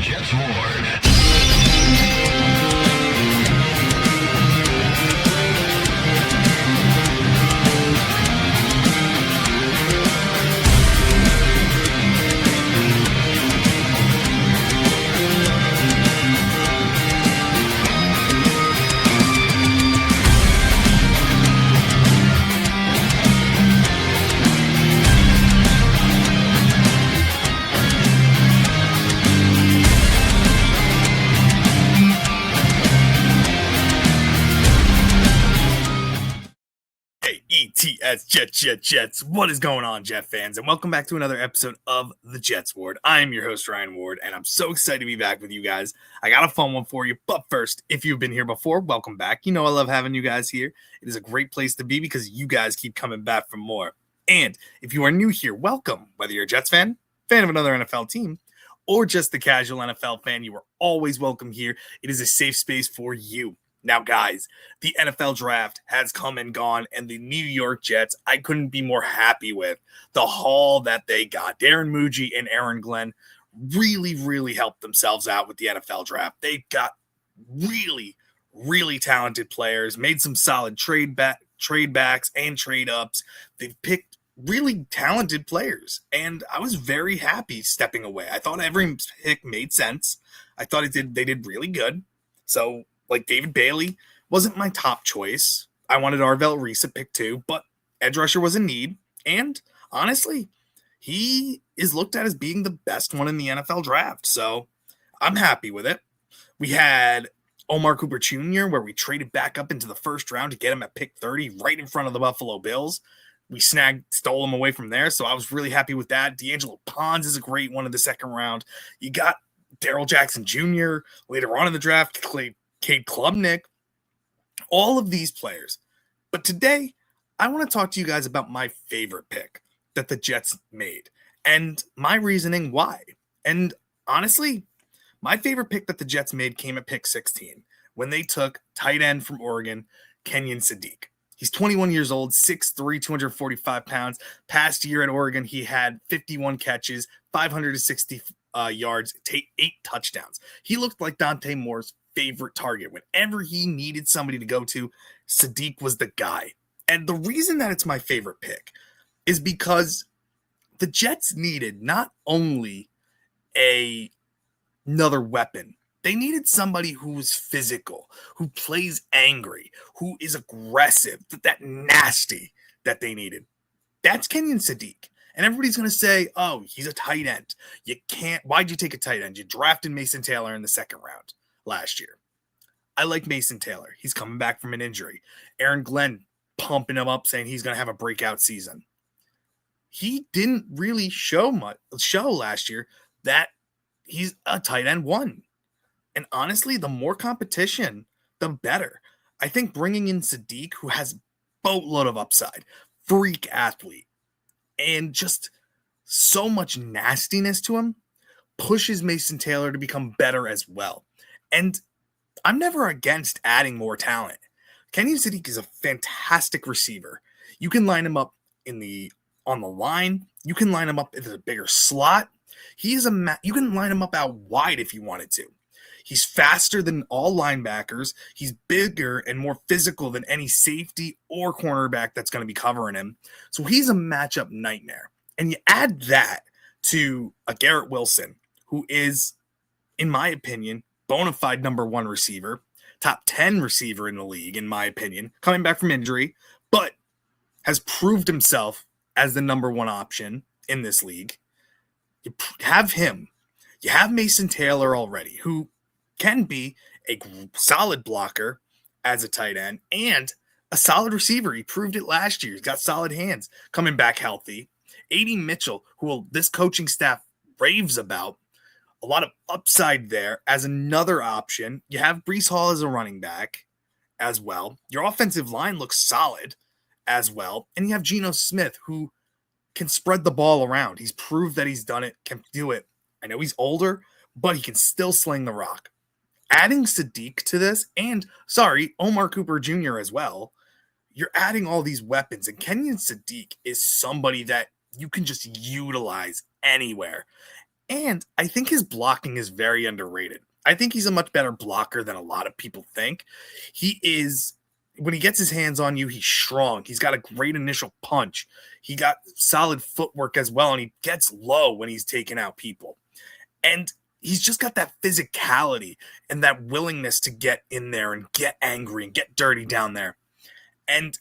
Jets Ward. ETS Jets. What is going on, Jet fans? And welcome back to another episode of the Jets Ward. I am your host, Ryan Ward, and I'm so excited to be back with you guys. I got a fun one for you, but first, if you've been here before, welcome back. You know I love having you guys here. It is a great place to be because you guys keep coming back for more. And if you are new here, welcome. Whether you're a Jets fan of another NFL team, or just the casual NFL fan, you are always welcome here. It is a safe space for you. Now, guys, the NFL draft has come and gone, and the New York Jets, I couldn't be more happy with the haul that they got. Darren Muji and Aaron Glenn really helped themselves out with the NFL draft. They got really talented players, made some solid trade backs and trade ups. They've picked really talented players, and I was very happy stepping away. I thought every pick made sense. I thought they did really good. So, like David Bailey wasn't my top choice. I wanted Arvell Reese at pick 2, but edge rusher was in need. And honestly, he is looked at as being the best one in the NFL draft. So I'm happy with it. We had Omar Cooper Jr., where we traded back up into the first round to get him at pick 30, right in front of the Buffalo Bills. We stole him away from there. So I was really happy with that. D'Angelo Pons is a great one in the second round. You got Darrell Jackson Jr. later on in the draft, Cade Klubnik, all of these players. But today, I want to talk to you guys about my favorite pick that the Jets made and my reasoning why. And honestly, my favorite pick that the Jets made came at pick 16 when they took tight end from Oregon, Kenyon Sadiq. He's 21 years old, 6'3", 245 pounds. Past year at Oregon, he had 51 catches, 560 yards, 8 touchdowns. He looked like Dante Moore's favorite target. Whenever he needed somebody to go to, Sadiq was the guy. And the reason that it's my favorite pick is because the Jets needed not only another weapon, they needed somebody who was physical, who plays angry, who is aggressive, that nasty that they needed. That's Kenyon Sadiq. And everybody's going to say, oh, he's a tight end. Why'd you take a tight end? You drafted Mason Taylor in the second round last year. I like Mason Taylor. He's coming back from an injury. Aaron Glenn pumping him up, saying he's going to have a breakout season. He didn't really show last year that he's a tight end one. And honestly, the more competition, the better. I think bringing in Sadiq, who has a boatload of upside, freak athlete, and just so much nastiness to him, pushes Mason Taylor to become better as well. And I'm never against adding more talent. Kenyon Sadiq is a fantastic receiver. You can line him up on the line. You can line him up in a bigger slot. You can line him up out wide if you wanted to. He's faster than all linebackers. He's bigger and more physical than any safety or cornerback that's going to be covering him. So he's a matchup nightmare. And you add that to a Garrett Wilson, who is, in my opinion, bona fide number 1 receiver, top 10 receiver in the league, in my opinion, coming back from injury, but has proved himself as the number 1 option in this league. You have him. You have Mason Taylor already, who can be a solid blocker as a tight end and a solid receiver. He proved it last year. He's got solid hands, coming back healthy. A.D. Mitchell, who this coaching staff raves about, a lot of upside there as another option. You have Breece Hall as a running back as well. Your offensive line looks solid as well. And you have Geno Smith, who can spread the ball around. He's proved that he's done it, can do it. I know he's older, but he can still sling the rock. Adding Sadiq to this, Omar Cooper Jr. as well, you're adding all these weapons. And Kenyon Sadiq is somebody that you can just utilize anywhere. And I think his blocking is very underrated. I think he's a much better blocker than a lot of people think. He is, when he gets his hands on you, he's strong. He's got a great initial punch. He got solid footwork as well, and he gets low when he's taking out people. And he's just got that physicality and that willingness to get in there and get angry and get dirty down there. And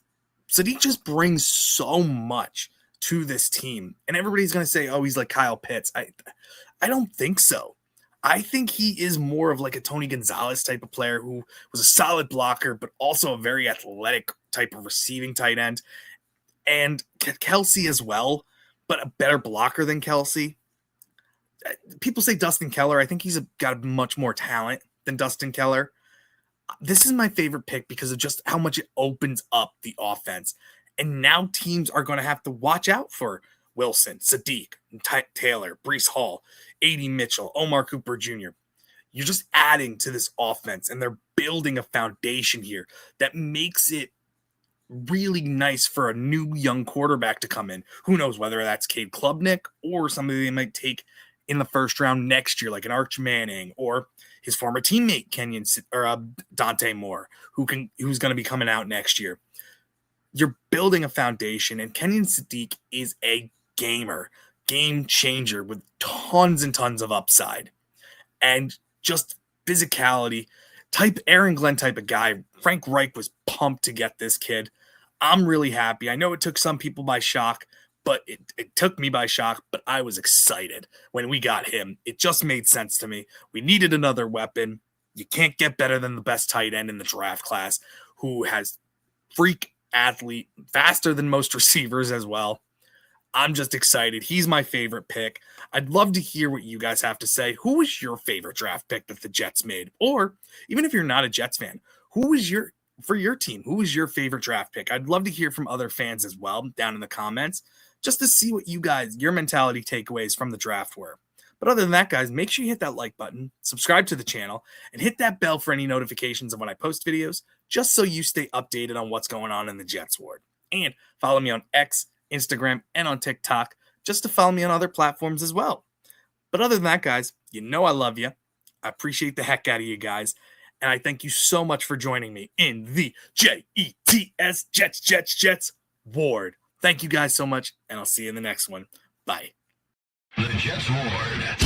Sadiq just brings so much to this team. And everybody's going to say, oh, he's like Kyle Pitts. I don't think so. I think he is more of like a Tony Gonzalez type of player who was a solid blocker, but also a very athletic type of receiving tight end. And Kelsey as well, but a better blocker than Kelsey. People say Dustin Keller. I think he's got much more talent than Dustin Keller. This is my favorite pick because of just how much it opens up the offense. And now teams are going to have to watch out for Wilson, Sadiq, Taylor, Breece Hall, A.D. Mitchell, Omar Cooper Jr. You're just adding to this offense, and they're building a foundation here that makes it really nice for a new young quarterback to come in. Who knows whether that's Cade Klubnik or somebody they might take in the first round next year, like an Arch Manning or his former teammate Dante Moore, who's going to be coming out next year. You're building a foundation, and Kenyon Sadiq is a game changer with tons and tons of upside and just physicality. Type Aaron Glenn type of guy. Frank Reich was pumped to get this kid. I'm really happy. I know it took some people by shock, but it took me by shock, but I was excited when we got him. It just made sense to me. We needed another weapon. You can't get better than the best tight end in the draft class, who has freak athlete, faster than most receivers as well. I'm just excited. He's my favorite pick. I'd love to hear what you guys have to say. Who was your favorite draft pick that the Jets made? Or even if you're not a Jets fan, who was for your team? Who was your favorite draft pick? I'd love to hear from other fans as well down in the comments, just to see what your mentality takeaways from the draft were. But other than that, guys, make sure you hit that like button, subscribe to the channel, and hit that bell for any notifications of when I post videos, just so you stay updated on what's going on in the Jets world. And follow me on X, Instagram, and on TikTok, just to follow me on other platforms as well. But other than that, guys, you know I love you. I appreciate the heck out of you guys. And I thank you so much for joining me in the JETS Jets Ward. Thank you guys so much, and I'll see you in the next one. Bye. The Jets Ward.